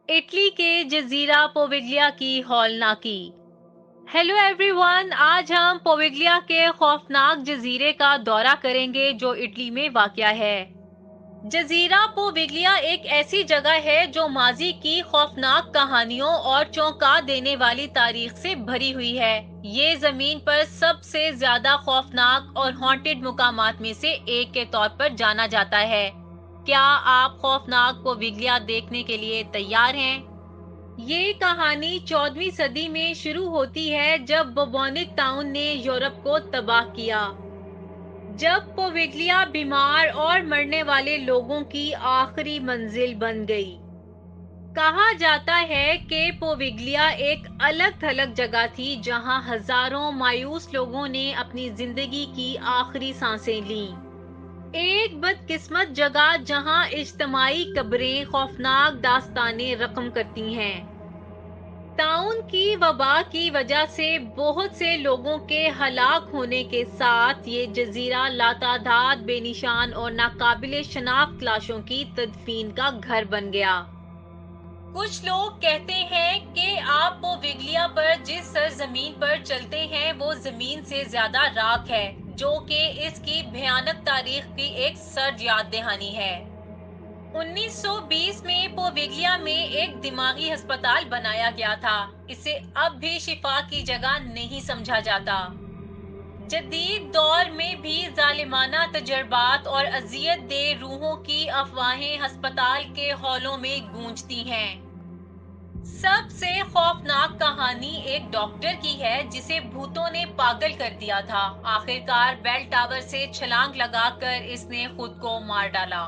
Italy کے جزیرہ پووگلیا کی ہولناکی۔ ہیلو ایوری ون، آج ہم پووگلیا کے خوفناک جزیرے کا دورہ کریں گے جو اٹلی میں واقع ہے۔ جزیرہ پووگلیا ایک ایسی جگہ ہے جو ماضی کی خوفناک کہانیوں اور چونکا دینے والی تاریخ سے بھری ہوئی ہے۔ یہ زمین پر سب سے زیادہ خوفناک اور ہانٹڈ مقامات میں سے ایک کے طور پر جانا جاتا ہے۔ کیا آپ خوفناک پووگلیا دیکھنے کے لیے تیار ہیں؟ یہ کہانی 14ویں صدی میں شروع ہوتی ہے جب بوبونک ٹاؤن نے یورپ کو تباہ کیا۔ جب پووگلیا بیمار اور مرنے والے لوگوں کی آخری منزل بن گئی۔ کہا جاتا ہے کہ پووگلیا ایک الگ تھلگ جگہ تھی جہاں ہزاروں مایوس لوگوں نے اپنی زندگی کی آخری سانسیں لیں۔ ایک بدقسمت جگہ جہاں اجتماعی قبریں خوفناک داستانیں رقم کرتی ہیں۔ طاعون کی وبا کی وجہ سے بہت سے لوگوں کے ہلاک ہونے کے ساتھ یہ جزیرہ لاتعداد بے نشان اور ناقابل شناخت لاشوں کی تدفین کا گھر بن گیا۔ کچھ لوگ کہتے ہیں کہ آپ پووگلیا پر جس سرزمین پر چلتے ہیں وہ زمین سے زیادہ راک ہے، جو کہ اس کی بھیانک تاریخ کی ایک سرد یاد دہانی ہے۔ 1920 میں پووگلیا میں ایک دماغی ہسپتال بنایا گیا تھا۔ اسے اب بھی شفا کی جگہ نہیں سمجھا جاتا۔ جدید دور میں بھی ظالمانہ تجربات اور اذیت دہ روحوں کی افواہیں ہسپتال کے ہالوں میں گونجتی ہیں۔ سب سے خوفناک کہانی ایک ڈاکٹر کی ہے جسے بھوتوں نے پاگل کر دیا تھا۔ آخرکار بیل ٹاور سے چھلانگ لگا کر اس نے خود کو مار ڈالا۔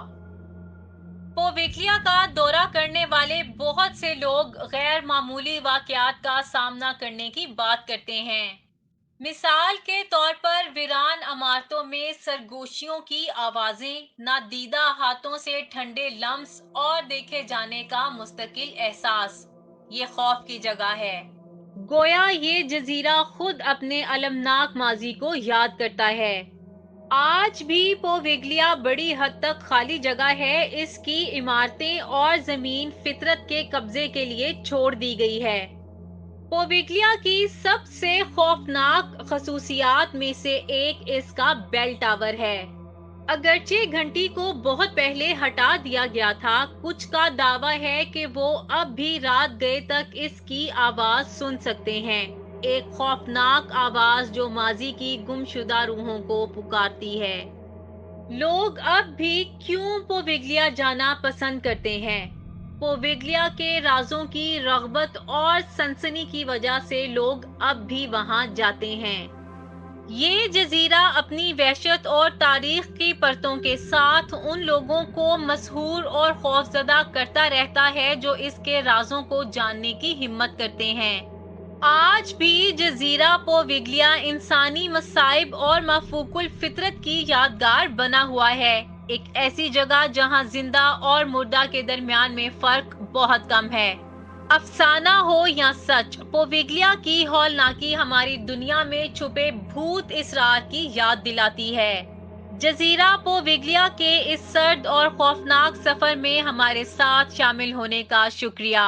پووگلیا کا دورہ کرنے والے بہت سے لوگ غیر معمولی واقعات کا سامنا کرنے کی بات کرتے ہیں۔ مثال کے طور پر ویران عمارتوں میں سرگوشیوں کی آوازیں، نادیدہ ہاتھوں سے ٹھنڈے لمس اور دیکھے جانے کا مستقل احساس۔ یہ خوف کی جگہ ہے۔ گویا یہ جزیرہ خود اپنے المناک ماضی کو یاد کرتا ہے۔ آج بھی پووگلیا بڑی حد تک خالی جگہ ہے۔ اس کی عمارتیں اور زمین فطرت کے قبضے کے لیے چھوڑ دی گئی ہے۔ پووگلیا کی سب سے خوفناک خصوصیات میں سے ایک اس کا بیل ٹاور ہے۔ اگرچہ گھنٹی کو بہت پہلے ہٹا دیا گیا تھا، کچھ کا دعویٰ ہے کہ وہ اب بھی رات گئے تک اس کی آواز سن سکتے ہیں، ایک خوفناک آواز جو ماضی کی گمشدہ روحوں کو پکارتی ہے۔ لوگ اب بھی کیوں پووگلیا جانا پسند کرتے ہیں؟ پووگلیا کے رازوں کی رغبت اور سنسنی کی وجہ سے لوگ اب بھی وہاں جاتے ہیں۔ یہ جزیرہ اپنی وحشت اور تاریخ کی پرتوں کے ساتھ ان لوگوں کو مسحور اور خوفزدہ کرتا رہتا ہے جو اس کے رازوں کو جاننے کی ہمت کرتے ہیں۔ آج بھی جزیرہ پووگلیا انسانی مصائب اور مفقود الفطرت کی یادگار بنا ہوا ہے، ایک ایسی جگہ جہاں زندہ اور مردہ کے درمیان میں فرق بہت کم ہے۔ افسانہ ہو یا سچ، پووگلیا کی ہولناکی ہماری دنیا میں چھپے بھوت اسرار کی یاد دلاتی ہے۔ جزیرہ پووگلیا کے اس سرد اور خوفناک سفر میں ہمارے ساتھ شامل ہونے کا شکریہ۔